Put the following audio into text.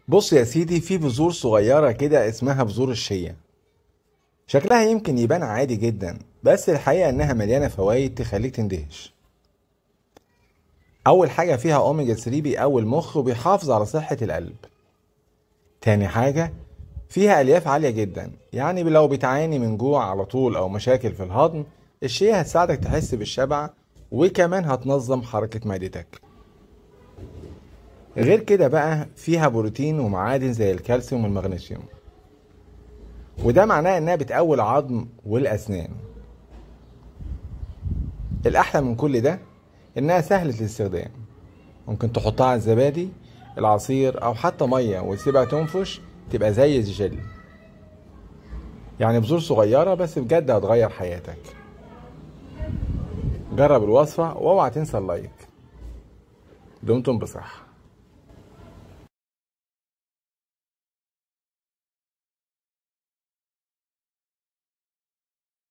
بص يا سيدي، في بذور صغيرة كده اسمها بذور الشيا. شكلها يمكن يبان عادي جدا، بس الحقيقة انها مليانة فوائد تخليك تندهش. اول حاجة فيها اوميجا 3 بيقوي المخ وبيحافظ على صحة القلب. تاني حاجة فيها الياف عالية جدا، يعني لو بتعاني من جوع على طول او مشاكل في الهضم، الشيا هتساعدك تحس بالشبع، وكمان هتنظم حركة معدتك. غير كده بقى فيها بروتين ومعادن زي الكالسيوم والمغنيسيوم، وده معناه انها بتقوي العظم والاسنان. الاحلى من كل ده انها سهلة الاستخدام، ممكن تحطها على الزبادي، العصير، او حتى مية وتسيبها تنفش تبقى زي الجل. يعني بذور صغيرة بس بجد هتغير حياتك. جرب الوصفة واوعى تنسى اللايك. دمتم بصحة.